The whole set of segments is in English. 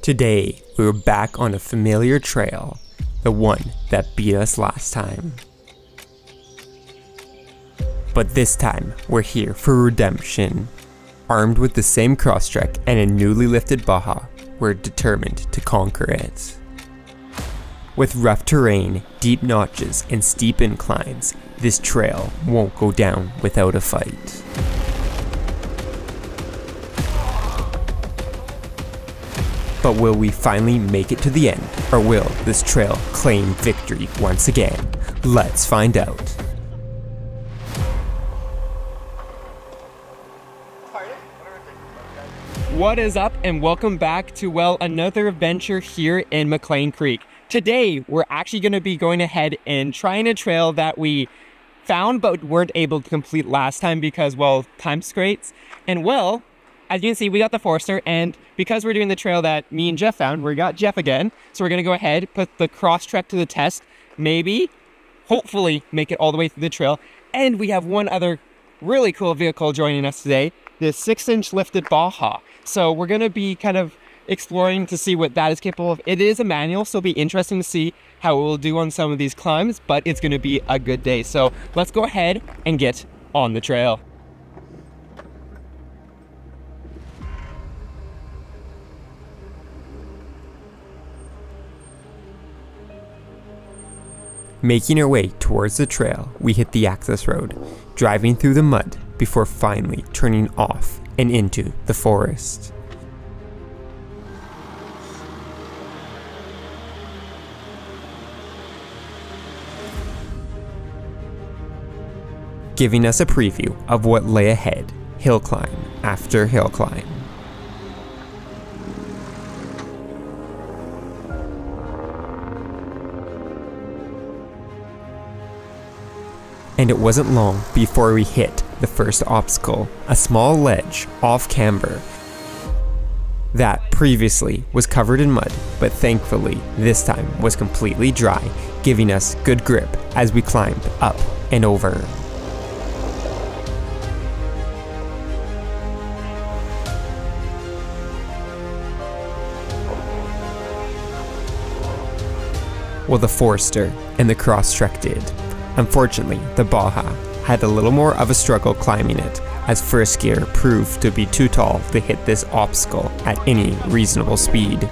Today, we were back on a familiar trail, the one that beat us last time. But this time, we're here for redemption. Armed with the same Crosstrek and a newly lifted Baja, we're determined to conquer it. With rough terrain, deep notches, and steep inclines, this trail won't go down without a fight. But will we finally make it to the end, or will this trail claim victory once again? Let's find out. What is up, and welcome back to, well, another adventure here in McLean Creek. Today, we're actually going to be going ahead and trying a trail that we found but weren't able to complete last time because, well, time constraints. And, well, as you can see, we got the Forester, and because we're doing the trail that me and Jeff found, we got Jeff again. So we're going to go ahead, put the Crosstrek to the test, maybe, hopefully, make it all the way through the trail. And we have one other really cool vehicle joining us today, this 6-inch lifted Baja. So we're going to be kind of exploring to see what that is capable of. It is a manual, so it'll be interesting to see how it will do on some of these climbs, but it's going to be a good day. So let's go ahead and get on the trail. Making our way towards the trail, we hit the access road, driving through the mud before finally turning off and into the forest. Giving us a preview of what lay ahead, hill climb after hill climb. And it wasn't long before we hit the first obstacle, a small ledge off camber that previously was covered in mud, but thankfully this time was completely dry, giving us good grip as we climbed up and over. Well, the Forester and the Crosstrek did. Unfortunately, the Baja had a little more of a struggle climbing it, as first gear proved to be too tall to hit this obstacle at any reasonable speed.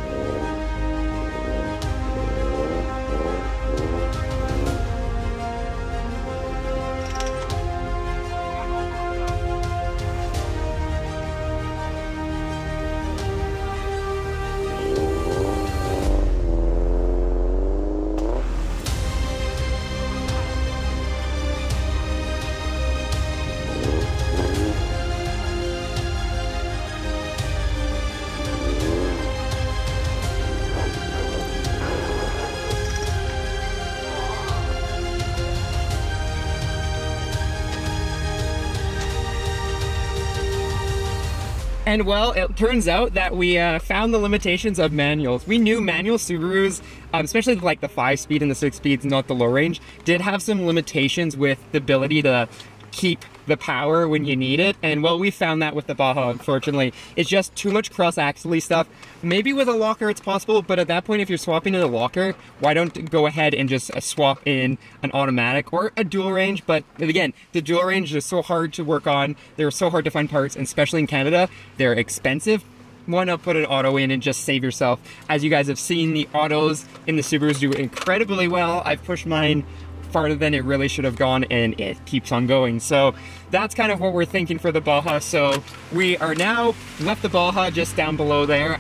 And well, it turns out that we found the limitations of manuals. We knew manual Subarus, especially like the 5-speed and the 6-speeds, not the low range, did have some limitations with the ability to keep the power when you need it. And well, we found that with the Baja, unfortunately. It's just too much cross-axle stuff. Maybe with a locker it's possible, but at that point, if you're swapping in a locker, why don't go ahead and just swap in an automatic or a dual range? But again, the dual range is so hard to work on. They're so hard to find parts, and especially in Canada, they're expensive. Why not put an auto in and just save yourself? As you guys have seen, the autos in the Subarus do incredibly well. I've pushed mine farther than it really should have gone, and it keeps on going. So that's kind of what we're thinking for the Baja. So we are now left the Baja just down below there,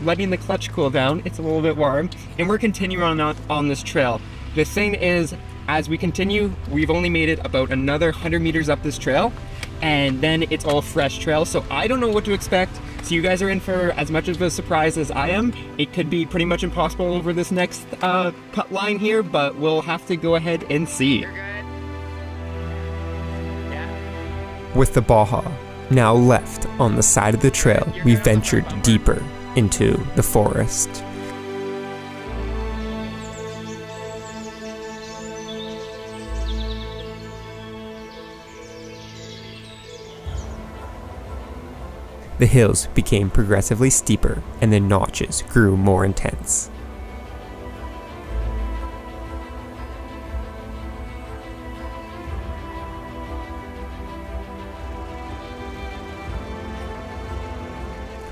letting the clutch cool down. It's a little bit warm, and we're continuing on this trail. The thing is, as we continue, we've only made it about another 100 meters up this trail, and then it's all fresh trail. So I don't know what to expect. So you guys are in for as much of a surprise as I am. It could be pretty much impossible over this next cut line here, but we'll have to go ahead and see. You're good. Yeah. With the Baja now left on the side of the trail, we ventured deeper into the forest. The hills became progressively steeper and the notches grew more intense.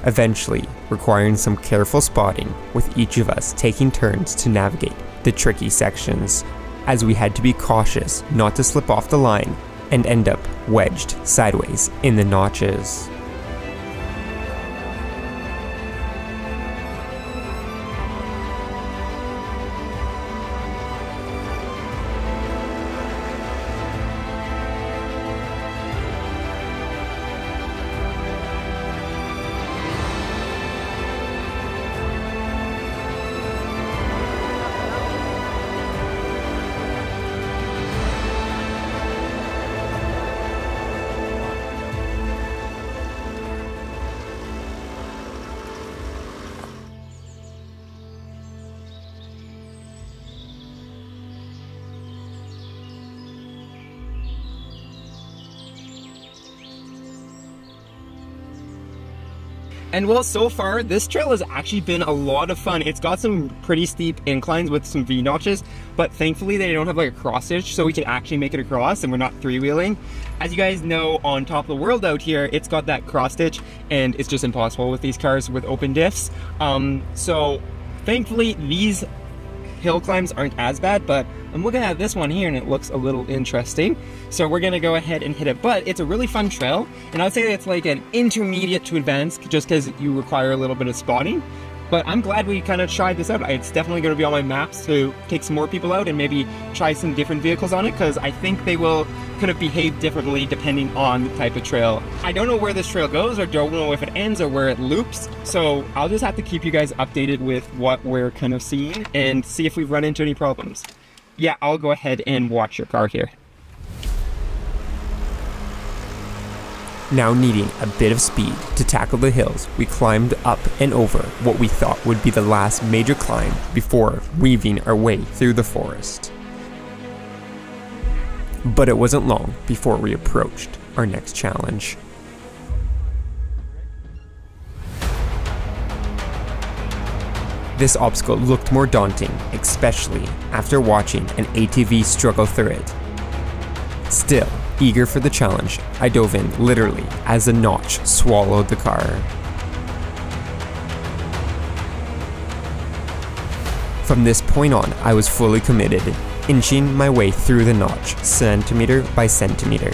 Eventually, requiring some careful spotting, with each of us taking turns to navigate the tricky sections, as we had to be cautious not to slip off the line and end up wedged sideways in the notches. And well, so far, this trail has actually been a lot of fun. It's got some pretty steep inclines with some V-notches, but thankfully they don't have like a cross stitch, so we can actually make it across and we're not three-wheeling. As you guys know, on Top of the World out here, it's got that cross stitch, and it's just impossible with these cars with open diffs. So thankfully, these hill climbs aren't as bad, but I'm looking at this one here and it looks a little interesting. So we're gonna go ahead and hit it, but it's a really fun trail. And I'd say it's like an intermediate to advanced just because you require a little bit of spotting. But I'm glad we kind of tried this out. It's definitely gonna be on my maps to take some more people out and maybe try some different vehicles on it, because I think they will kind of behave differently depending on the type of trail. I don't know where this trail goes, or don't know if it ends or where it loops, so I'll just have to keep you guys updated with what we're kind of seeing and see if we've run into any problems. Yeah, I'll go ahead and watch your car here. Now needing a bit of speed to tackle the hills, we climbed up and over what we thought would be the last major climb before weaving our way through the forest. But it wasn't long before we approached our next challenge. This obstacle looked more daunting, especially after watching an ATV struggle through it. Still, eager for the challenge, I dove in literally as a notch swallowed the car. From this point on, I was fully committed, inching my way through the notch centimeter by centimeter,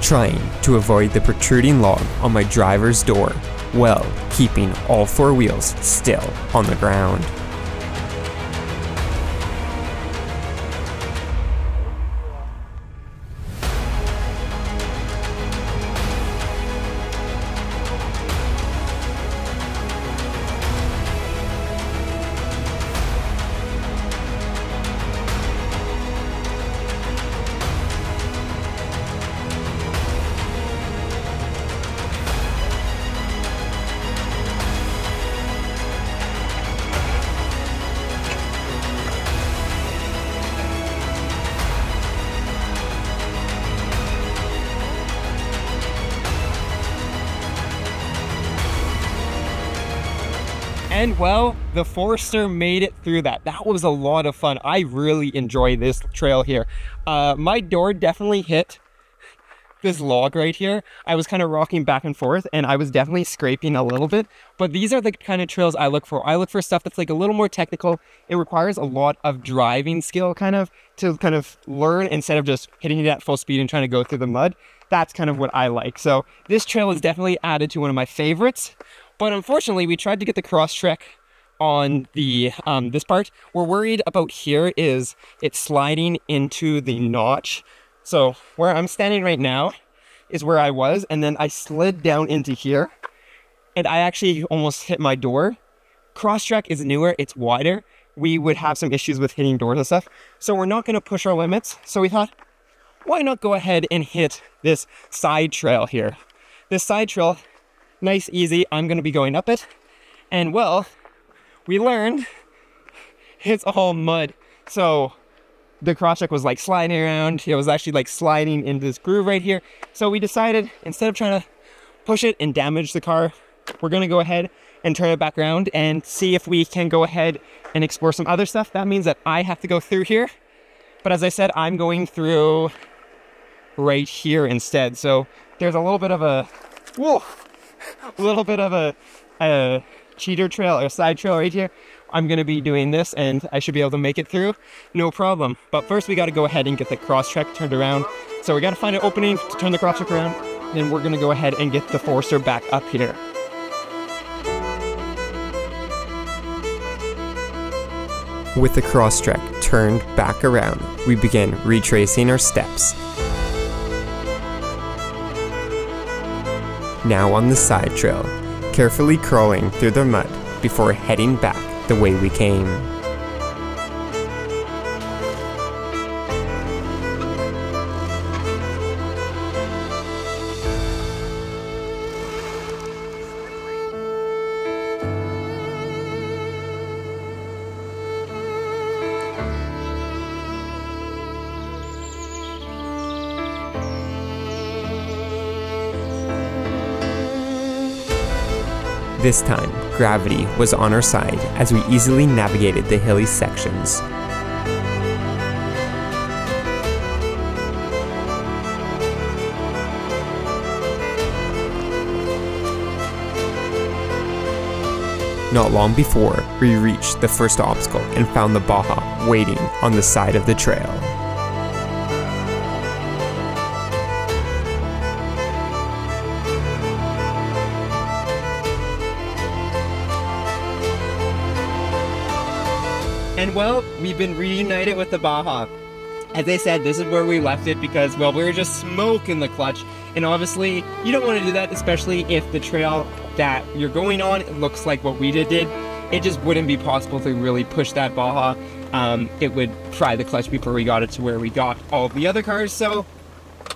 trying to avoid the protruding log on my driver's door while keeping all four wheels still on the ground. And well, the Forester made it through that. That was a lot of fun. I really enjoy this trail here. My door definitely hit this log right here. I was kind of rocking back and forth and I was definitely scraping a little bit, but these are the kind of trails I look for. I look for stuff that's like a little more technical. It requires a lot of driving skill to learn instead of just hitting it at full speed and trying to go through the mud. That's kind of what I like. So this trail is definitely added to one of my favorites. But unfortunately, we tried to get the Crosstrek on the this part. We're worried about here is it sliding into the notch. So where I'm standing right now is where I was, and then I slid down into here, and I actually almost hit my door. Crosstrek is newer, it's wider. We would have some issues with hitting doors and stuff. So we're not gonna push our limits. So we thought, why not go ahead and hit this side trail here? This side trail, nice, easy, I'm gonna be going up it. And well, we learned it's all mud. So the Crosstrek was like sliding around. It was actually like sliding into this groove right here. So we decided, instead of trying to push it and damage the car, we're gonna go ahead and turn it back around and see if we can go ahead and explore some other stuff. That means that I have to go through here. But as I said, I'm going through right here instead. So there's a little bit of a, a cheater trail or side trail right here. I'm gonna be doing this and I should be able to make it through, no problem. But first we gotta go ahead and get the Crosstrek turned around. So we gotta find an opening to turn the Crosstrek around. Then we're gonna go ahead and get the Forester back up here. With the Crosstrek turned back around, we begin retracing our steps. Now on the side trail, carefully crawling through the mud before heading back the way we came. This time, gravity was on our side as we easily navigated the hilly sections. Not long before, we reached the first obstacle and found the Baja waiting on the side of the trail. And well, we've been reunited with the Baja. As I said, this is where we left it because, well, we were just smoking the clutch. And obviously, you don't want to do that, especially if the trail that you're going on looks like what we did. It just wouldn't be possible to really push that Baja. It would fry the clutch before we got it to where we got all the other cars. So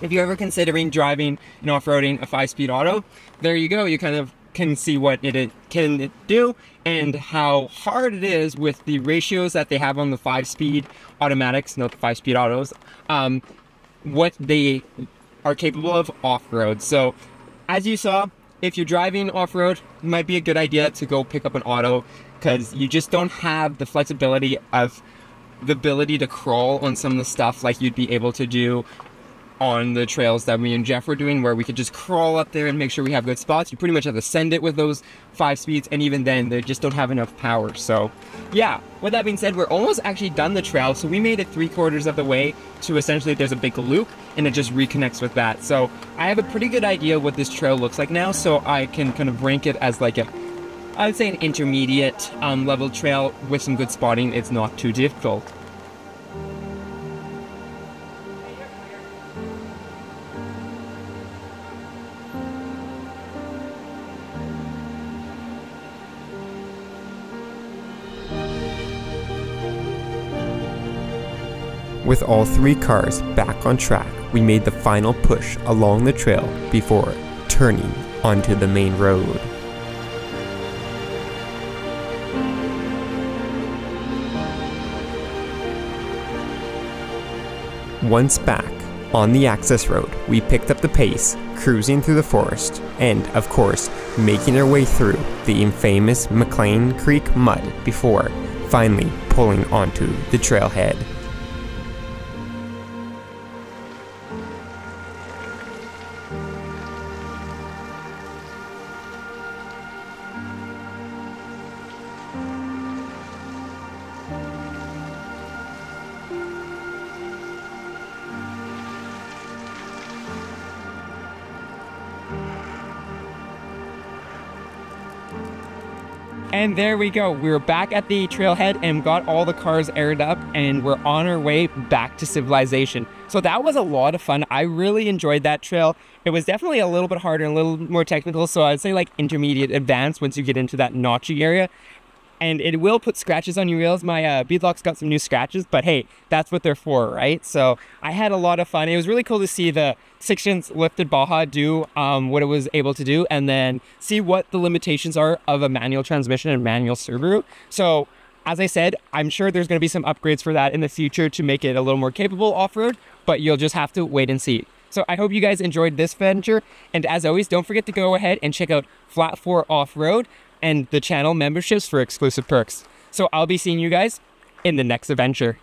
if you're ever considering driving and off-roading a 5-speed auto, there you go. You kind of can see what it can do and how hard it is with the ratios that they have on the 5-speed automatics, not the 5-speed autos, what they are capable of off-road. So as you saw, if you're driving off-road, it might be a good idea to go pick up an auto because you just don't have the flexibility of the ability to crawl on some of the stuff like you'd be able to do on the trails that me and Jeff were doing, where we could just crawl up there and make sure we have good spots. You pretty much have to send it with those 5 speeds, and even then they just don't have enough power. So yeah, with that being said, we're almost actually done the trail. So we made it 3/4 of the way to essentially there's a big loop and it just reconnects with that. So I have a pretty good idea what this trail looks like now, so I can kind of rank it as like I would say an intermediate level trail with some good spotting. It's not too difficult. With all 3 cars back on track, we made the final push along the trail before turning onto the main road. Once back on the access road, we picked up the pace, cruising through the forest, and, of course, making our way through the infamous McLean Creek mud before finally pulling onto the trailhead. And there we go. We were back at the trailhead and got all the cars aired up, and we're on our way back to civilization. So that was a lot of fun. I really enjoyed that trail. It was definitely a little bit harder and a little more technical, so I'd say like intermediate advanced once you get into that notchy area. And it will put scratches on your wheels. My beadlocks got some new scratches, but hey, that's what they're for, right? So I had a lot of fun. It was really cool to see the 6-inch lifted Baja do what it was able to do, and then see what the limitations are of a manual transmission and manual Subaru. So as I said, I'm sure there's going to be some upgrades for that in the future to make it a little more capable off-road, but you'll just have to wait and see. So I hope you guys enjoyed this venture. And as always, don't forget to go ahead and check out Flat 4 Off-Road and the channel memberships for exclusive perks. So I'll be seeing you guys in the next adventure.